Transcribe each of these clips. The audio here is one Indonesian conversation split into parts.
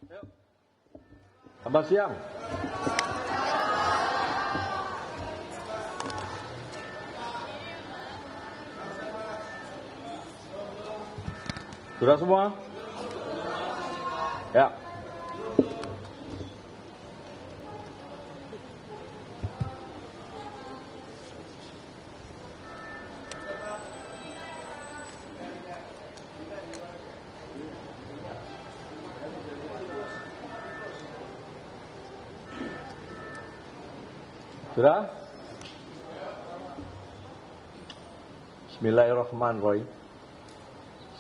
Selamat siang. Sudah semua? Ya. Sudah? Bismillahirrahmanirrahim.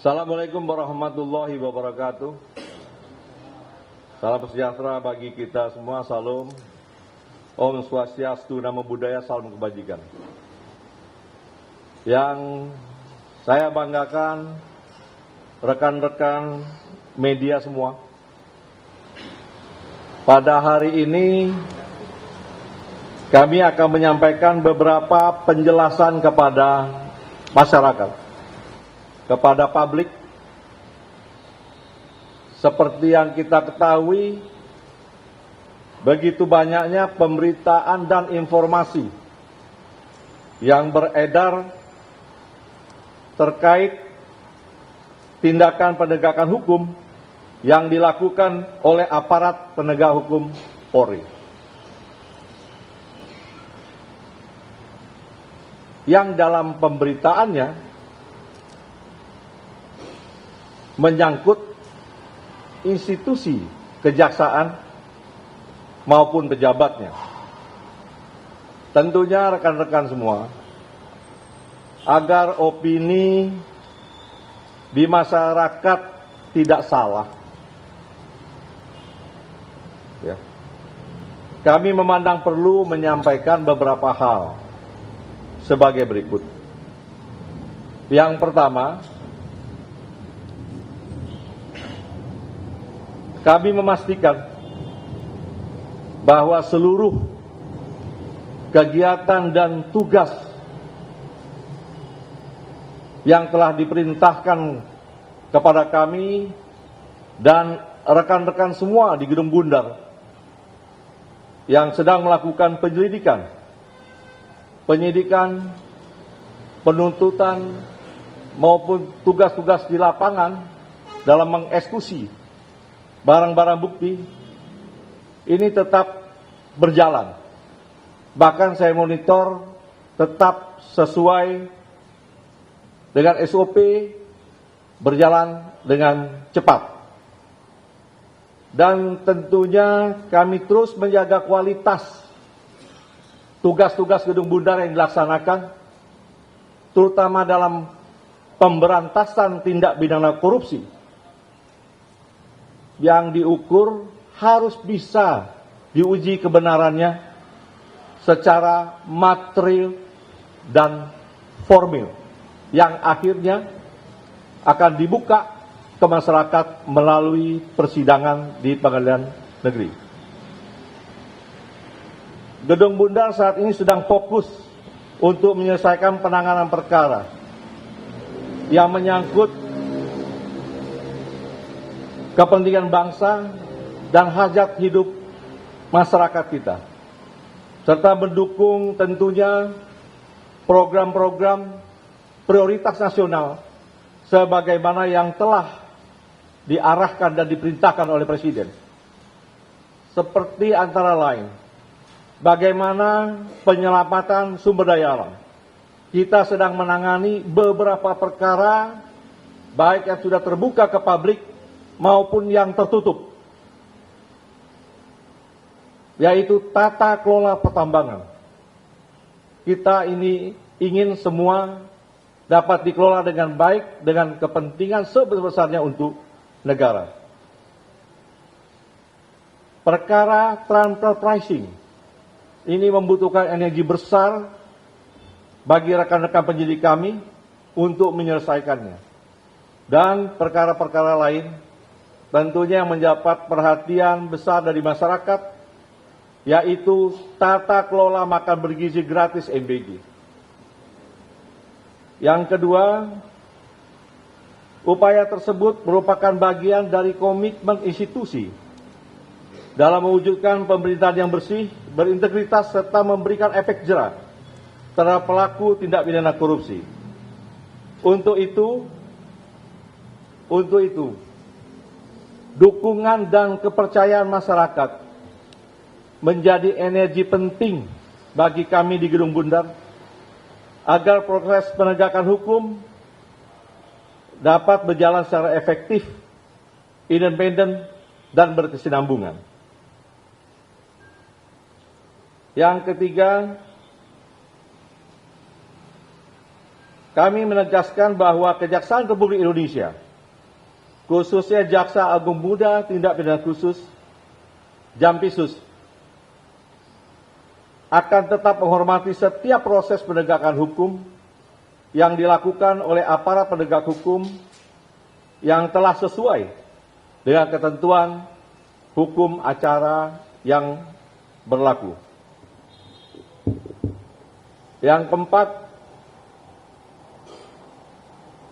Assalamualaikum warahmatullahi wabarakatuh. Salam sejahtera bagi kita semua. Salam. Om Swastiastu, Namo Buddhaya, salam kebajikan. Yang saya banggakan rekan-rekan media semua. Pada hari ini kami akan menyampaikan beberapa penjelasan kepada masyarakat, kepada publik. Seperti yang kita ketahui, begitu banyaknya pemberitaan dan informasi yang beredar terkait tindakan penegakan hukum yang dilakukan oleh aparat penegak hukum Polri. Yang dalam pemberitaannya menyangkut institusi kejaksaan maupun pejabatnya. Tentunya rekan-rekan semua, agar opini di masyarakat tidak salah, ya, kami memandang perlu menyampaikan beberapa hal sebagai berikut. Yang pertama, kami memastikan bahwa seluruh kegiatan dan tugas yang telah diperintahkan kepada kami dan rekan-rekan semua di Gedung Bundar yang sedang melakukan penyidikan, penuntutan, maupun tugas-tugas di lapangan dalam mengeksekusi barang-barang bukti, ini tetap berjalan. Bahkan saya monitor tetap sesuai dengan SOP, berjalan dengan cepat. Dan tentunya kami terus menjaga kualitas tugas-tugas Gedung Bundar yang dilaksanakan, terutama dalam pemberantasan tindak pidana korupsi, yang diukur harus bisa diuji kebenarannya secara material dan formil, yang akhirnya akan dibuka ke masyarakat melalui persidangan di pengadilan negeri. Gedung Bundar saat ini sedang fokus untuk menyelesaikan penanganan perkara yang menyangkut kepentingan bangsa dan hajat hidup masyarakat kita, serta mendukung tentunya program-program prioritas nasional sebagaimana yang telah diarahkan dan diperintahkan oleh Presiden. Seperti antara lain, bagaimana penyelamatan sumber daya alam. Kita sedang menangani beberapa perkara, baik yang sudah terbuka ke publik maupun yang tertutup, yaitu tata kelola pertambangan. Kita ini ingin semua dapat dikelola dengan baik, dengan kepentingan sebesar-besarnya untuk negara. Perkara transfer pricing ini membutuhkan energi besar bagi rekan-rekan penyidik kami untuk menyelesaikannya. Dan perkara-perkara lain tentunya yang mendapat perhatian besar dari masyarakat, yaitu tata kelola makan bergizi gratis MBG. Yang kedua, upaya tersebut merupakan bagian dari komitmen institusi dalam mewujudkan pemerintahan yang bersih, berintegritas, serta memberikan efek jera terhadap pelaku tindak pidana korupsi. Untuk itu, dukungan dan kepercayaan masyarakat menjadi energi penting bagi kami di Gedung Bundar agar proses penegakan hukum dapat berjalan secara efektif, independen, dan berkesinambungan. Yang ketiga, kami menegaskan bahwa Kejaksaan Republik Indonesia, khususnya Jaksa Agung Muda Tindak Pidana Khusus, Jampisus, akan tetap menghormati setiap proses penegakan hukum yang dilakukan oleh aparat penegak hukum yang telah sesuai dengan ketentuan hukum acara yang berlaku. Yang keempat,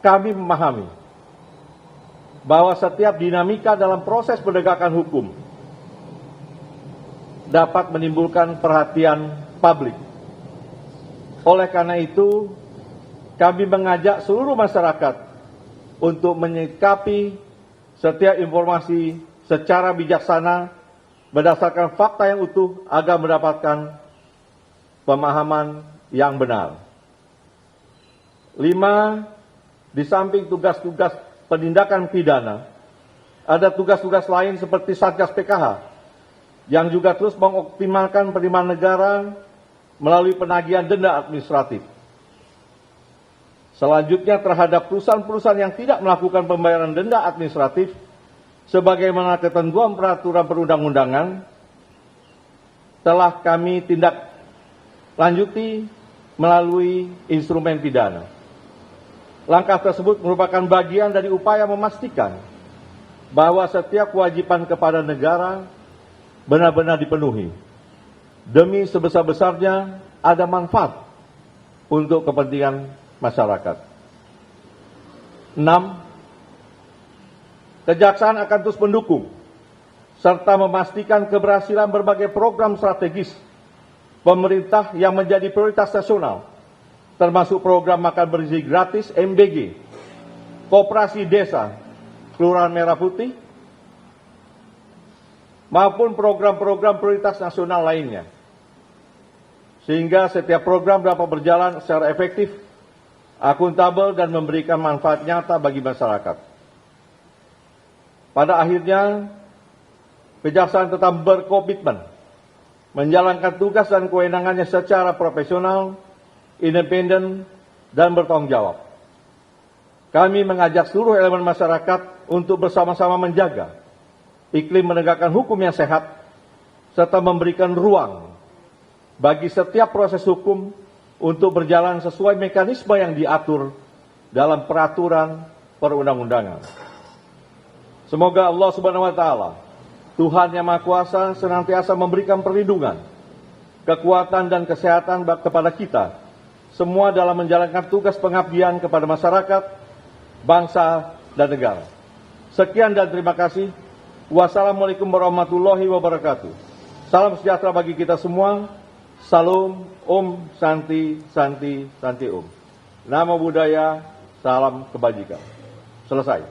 kami memahami bahwa setiap dinamika dalam proses penegakan hukum dapat menimbulkan perhatian publik. Oleh karena itu, kami mengajak seluruh masyarakat untuk menyikapi setiap informasi secara bijaksana berdasarkan fakta yang utuh agar mendapatkan pemahaman yang benar. 5. Di samping tugas-tugas penindakan pidana, ada tugas-tugas lain seperti Satgas PKH yang juga terus mengoptimalkan penerimaan negara melalui penagihan denda administratif. Selanjutnya terhadap perusahaan-perusahaan yang tidak melakukan pembayaran denda administratif sebagaimana ketentuan peraturan perundang-undangan telah kami tindak lanjuti melalui instrumen pidana. Langkah tersebut merupakan bagian dari upaya memastikan bahwa setiap kewajiban kepada negara benar-benar dipenuhi, demi sebesar-besarnya ada manfaat untuk kepentingan masyarakat. 6. Kejaksaan akan terus mendukung serta memastikan keberhasilan berbagai program strategis pemerintah yang menjadi prioritas nasional, termasuk program makan bergizi gratis MBG, Koperasi Desa Kelurahan Merah Putih, maupun program-program prioritas nasional lainnya. Sehingga setiap program dapat berjalan secara efektif, akuntabel, dan memberikan manfaat nyata bagi masyarakat. Pada akhirnya, Kejaksaan tetap berkomitmen menjalankan tugas dan kewenangannya secara profesional, independen, dan bertanggung jawab. Kami mengajak seluruh elemen masyarakat untuk bersama-sama menjaga iklim menegakkan hukum yang sehat, serta memberikan ruang bagi setiap proses hukum untuk berjalan sesuai mekanisme yang diatur dalam peraturan perundang-undangan. Semoga Allah Subhanahu wa Ta'ala, Tuhan yang Maha Kuasa, senantiasa memberikan perlindungan, kekuatan, dan kesehatan kepada kita semua dalam menjalankan tugas pengabdian kepada masyarakat, bangsa, dan negara. Sekian dan terima kasih. Wassalamualaikum warahmatullahi wabarakatuh. Salam sejahtera bagi kita semua. Salam, Om, Santi, Santi, Santi Om. Nama budaya, salam kebajikan. Selesai.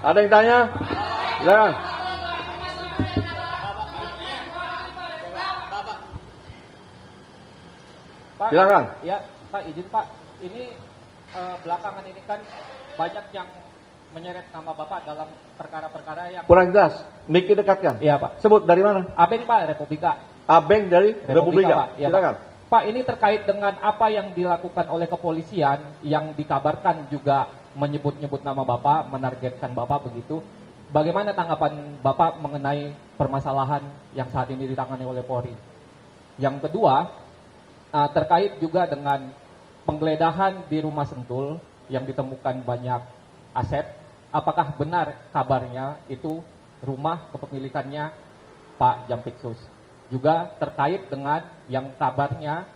Ada yang tanya? Silakan. Pak, silakan. Ya, Pak, izin Pak. Ini belakangan ini kan banyak yang menyeret nama Bapak dalam perkara-perkara yang Kurang jelas. Mic dekatkan. Iya, Pak. Sebut dari mana? Abeng Pak, Republika. Abeng dari Republika. Pak. Ya, Silakan. Pak, ini terkait dengan apa yang dilakukan oleh kepolisian yang dikabarkan juga menyebut-nyebut nama Bapak, menargetkan Bapak begitu. Bagaimana tanggapan Bapak mengenai permasalahan yang saat ini ditangani oleh Polri? Yang kedua, terkait juga dengan penggeledahan di rumah Sentul yang ditemukan banyak aset. Apakah benar kabarnya itu rumah kepemilikannya Pak Jampitsus? Juga terkait dengan yang kabarnya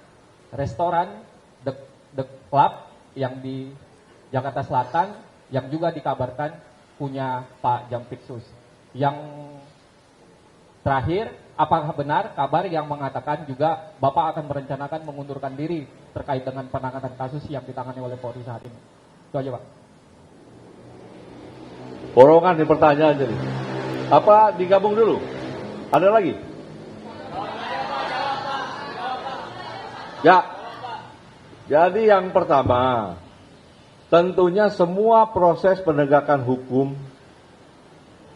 restoran The Club yang di Jakarta Selatan yang juga dikabarkan punya Pak Jampitsus. Yang terakhir, apakah benar kabar yang mengatakan juga Bapak akan merencanakan mengundurkan diri terkait dengan penanganan kasus yang ditangani oleh Polri saat ini? Itu aja, Pak. Borongan nih pertanyaan jadi. Apa digabung dulu? Ada lagi? Ya. Jadi yang pertama, tentunya semua proses penegakan hukum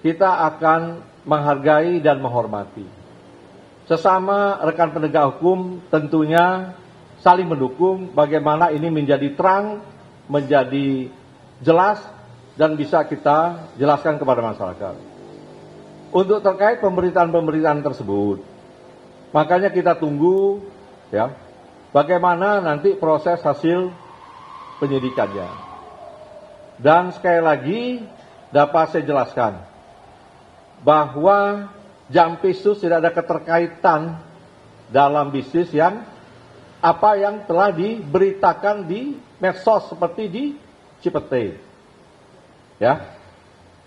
kita akan menghargai dan menghormati. Sesama rekan penegak hukum tentunya saling mendukung bagaimana ini menjadi terang, menjadi jelas, dan bisa kita jelaskan kepada masyarakat. Untuk terkait pemberitaan-pemberitaan tersebut, makanya kita tunggu ya, bagaimana nanti proses hasil penyidikannya. Dan sekali lagi dapat saya jelaskan bahwa Jampisus tidak ada keterkaitan dalam bisnis yang apa yang telah diberitakan di medsos seperti di Cipete. Ya.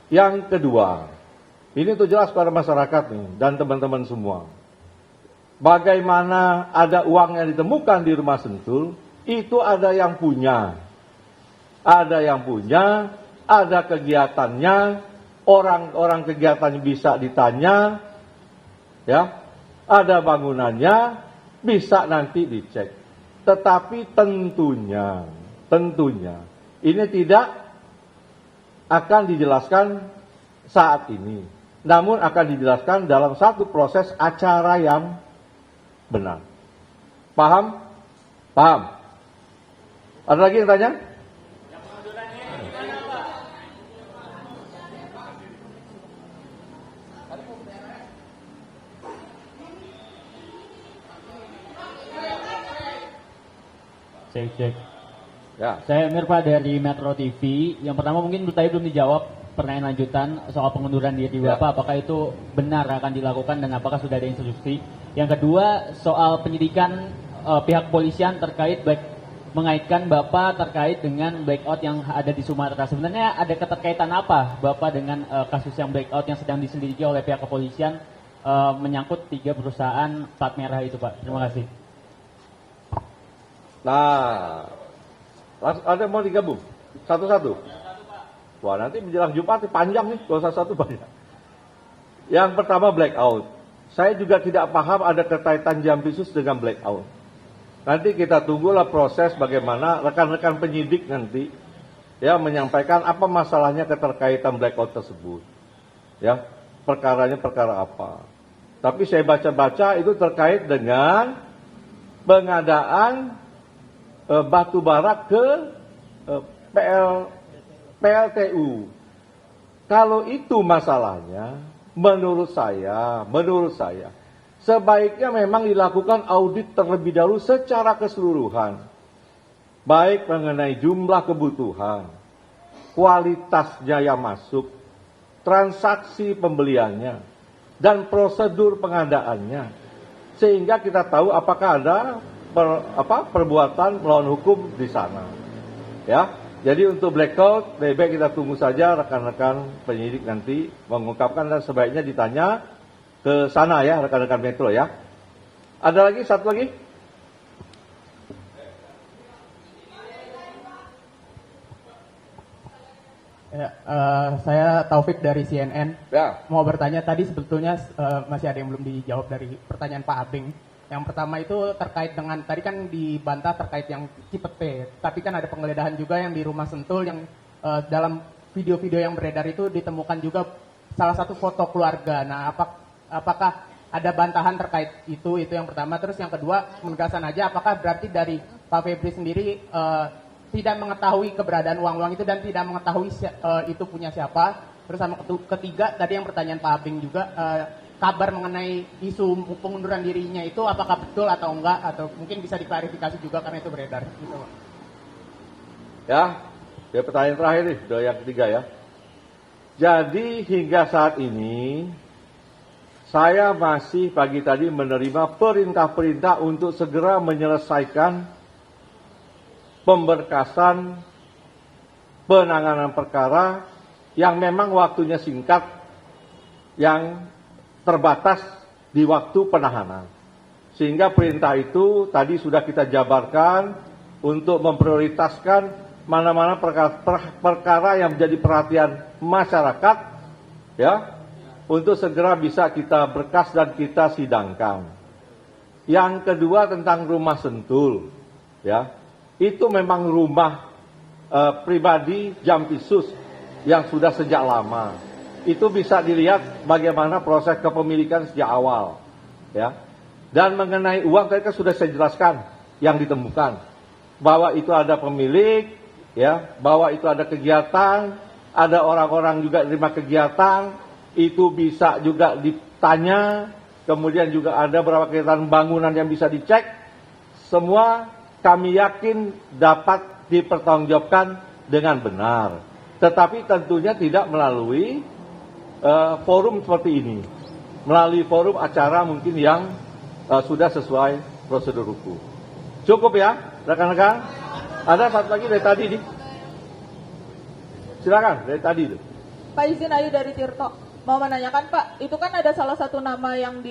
Yang kedua, ini untuk jelas pada masyarakat nih dan teman-teman semua. Bagaimana ada uang yang ditemukan di rumah Sentul, itu ada yang punya. Ada yang punya, ada kegiatannya, orang-orang kegiatannya bisa ditanya, ya, ada bangunannya, bisa nanti dicek. Tetapi tentunya, ini tidak akan dijelaskan saat ini. Namun akan dijelaskan dalam satu proses acara yang benar. Paham? Paham? Ada lagi yang tanya? Cek. Ya. Saya Mirpa dari Metro TV. Yang pertama mungkin tadi belum dijawab pertanyaan lanjutan soal pengunduran diri Ya. Bapak. Apakah itu benar akan dilakukan dan apakah sudah ada instruksi? Yang kedua soal penyidikan pihak polisian terkait mengaitkan Bapak terkait dengan blackout yang ada di Sumatera. Sebenarnya ada keterkaitan apa Bapak dengan kasus yang blackout yang sedang diselidiki oleh pihak kepolisian menyangkut 3 perusahaan plat merah itu, Pak? Terima kasih. Nah, ada yang mau digabung? Satu-satu? Wah, nanti menjelang Jumat panjang nih, kalau satu banyak. Yang pertama blackout. Saya juga tidak paham ada keterkaitan Jampisus dengan blackout. Nanti kita tunggulah proses bagaimana rekan-rekan penyidik nanti ya menyampaikan apa masalahnya keterkaitan blackout tersebut. Ya, perkaranya perkara apa. Tapi saya baca-baca itu terkait dengan pengadaan batu bara ke PLTU. Kalau itu masalahnya, menurut saya, sebaiknya memang dilakukan audit terlebih dahulu secara keseluruhan. Baik mengenai jumlah kebutuhan, kualitasnya yang masuk, transaksi pembeliannya, dan prosedur pengadaannya. Sehingga kita tahu apakah ada perbuatan melawan hukum di sana. Ya. Jadi untuk blackout, lebih baik kita tunggu saja rekan-rekan penyidik nanti mengungkapkan dan sebaiknya ditanya ke sana ya, rekan-rekan Metro ya. Ada lagi, satu lagi? Ya, saya Taufik dari CNN. Ya. Mau bertanya tadi sebetulnya masih ada yang belum dijawab dari pertanyaan Pak Abing. Yang pertama itu terkait dengan, tadi kan dibantah terkait yang Cipete, tapi kan ada penggeledahan juga yang di rumah Sentul yang dalam video-video yang beredar itu ditemukan juga salah satu foto keluarga. Nah, apakah ada bantahan terkait itu yang pertama. Terus yang kedua, penegasan aja, apakah berarti dari Pak Febri sendiri tidak mengetahui keberadaan uang-uang itu dan tidak mengetahui itu punya siapa. Terus sama ketiga, tadi yang pertanyaan Pak Abing juga, kabar mengenai isu pengunduran dirinya itu apakah betul atau enggak, atau mungkin bisa diklarifikasi juga karena itu beredar gitu, Pak. Ya, pertanyaan terakhir nih, udah yang ketiga ya. Jadi hingga saat ini saya masih pagi tadi menerima perintah-perintah untuk segera menyelesaikan pemberkasan penanganan perkara yang memang waktunya singkat yang terbatas di waktu penahanan. Sehingga perintah itu tadi sudah kita jabarkan untuk memprioritaskan mana-mana perkara yang menjadi perhatian masyarakat, ya, untuk segera bisa kita berkas dan kita sidangkan. Yang kedua tentang rumah Sentul, ya, itu memang rumah pribadi Jampitsus yang sudah sejak lama. Itu bisa dilihat bagaimana proses kepemilikan sejak awal, ya. Dan mengenai uang tadi kan sudah saya jelaskan yang ditemukan, bahwa itu ada pemilik, ya, bahwa itu ada kegiatan, ada orang-orang juga terima kegiatan, itu bisa juga ditanya. Kemudian juga ada beberapa kegiatan bangunan yang bisa dicek. Semua kami yakin dapat dipertanggungjawabkan dengan benar. Tetapi tentunya tidak melalui forum seperti ini. Melalui forum acara mungkin yang sudah sesuai prosedur hukum. Cukup ya, rekan-rekan? Ada satu lagi dari tadi nih. Silakan, dari tadi itu. Pak izin Ayu dari Tirto. Mau menanyakan Pak, itu kan ada salah satu nama yang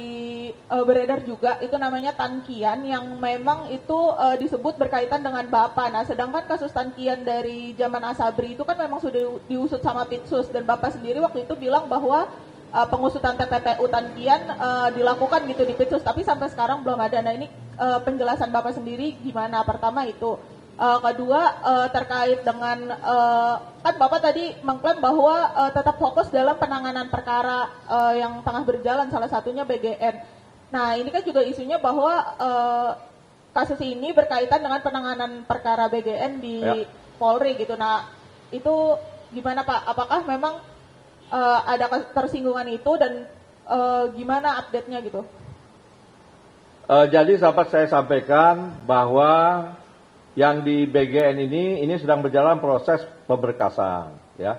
beredar juga, itu namanya Tan Kian, yang memang itu disebut berkaitan dengan Bapak. Nah, sedangkan kasus Tan Kian dari zaman Asabri itu kan memang sudah diusut sama Pitsus, dan Bapak sendiri waktu itu bilang bahwa pengusutan TPPU Tan Kian dilakukan gitu di Pitsus, tapi sampai sekarang belum ada. Nah, ini penjelasan Bapak sendiri gimana? Pertama itu. Kedua terkait dengan kan Bapak tadi mengklaim bahwa tetap fokus dalam penanganan perkara yang tengah berjalan, salah satunya BGN. Nah, ini kan juga isunya bahwa kasus ini berkaitan dengan penanganan perkara BGN di Polri gitu. Nah, itu gimana Pak? Apakah memang ada tersinggungan itu dan gimana update-nya gitu? Jadi dapat saya sampaikan bahwa yang di BGN ini sedang berjalan proses pemberkasan, ya.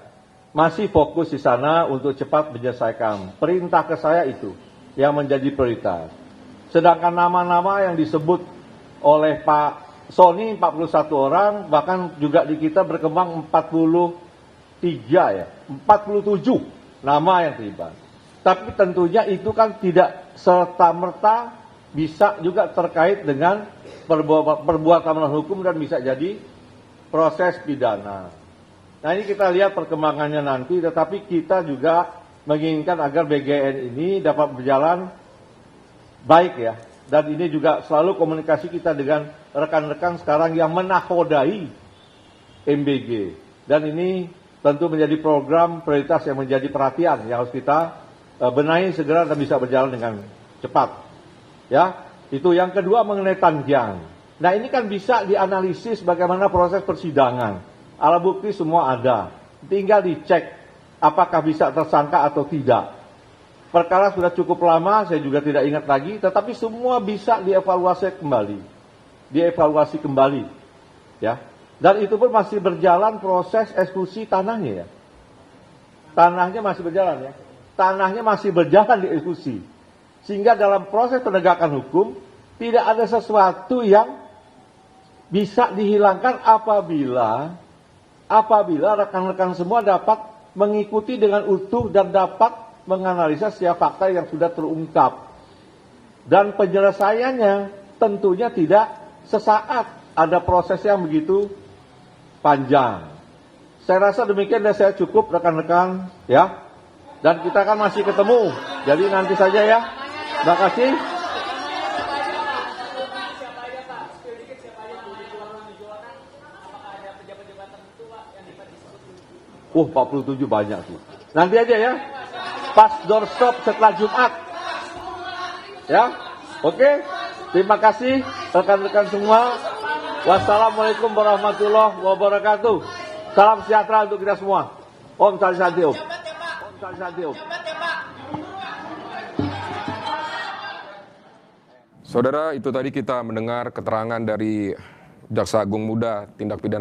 Masih fokus di sana untuk cepat menyelesaikan. Perintah ke saya itu yang menjadi prioritas. Sedangkan nama-nama yang disebut oleh Pak Sony 41 orang, bahkan juga di kita berkembang 43 ya, 47 nama yang terlibat. Tapi tentunya itu kan tidak serta-merta bisa juga terkait dengan perbuatan melawan hukum dan bisa jadi proses pidana. Nah, ini kita lihat perkembangannya nanti, tetapi kita juga menginginkan agar BGN ini dapat berjalan baik ya. Dan ini juga selalu komunikasi kita dengan rekan-rekan sekarang yang menakodai MBG. Dan ini tentu menjadi program prioritas yang menjadi perhatian yang harus kita benahi segera dan bisa berjalan dengan cepat. Ya. Itu yang kedua mengenai Tan Kian. Nah, ini kan bisa dianalisis bagaimana proses persidangan. Alat bukti semua ada. Tinggal dicek apakah bisa tersangka atau tidak. Perkara sudah cukup lama, saya juga tidak ingat lagi, tetapi semua bisa dievaluasi kembali. Dievaluasi kembali. Ya. Dan itu pun masih berjalan proses eksekusi tanahnya ya. Tanahnya masih berjalan ya. Tanahnya masih berjalan dieksekusi. Sehingga dalam proses penegakan hukum tidak ada sesuatu yang bisa dihilangkan apabila rekan-rekan semua dapat mengikuti dengan utuh dan dapat menganalisa setiap fakta yang sudah terungkap. Dan penyelesaiannya tentunya tidak sesaat, ada proses yang begitu panjang. Saya rasa demikian dan saya cukup rekan-rekan ya. Dan kita kan masih ketemu. Jadi nanti saja ya. Terima kasih. 47 banyak sih. Nanti aja ya. Pas doorstop setelah Jumat. Ya. Oke. Terima kasih rekan-rekan semua. Wassalamualaikum warahmatullahi wabarakatuh. Salam sejahtera untuk kita semua. Om Sari Santi Om. Om Sari Santi Om. Saudara, itu tadi kita mendengar keterangan dari Jaksa Agung Muda Tindak Pidana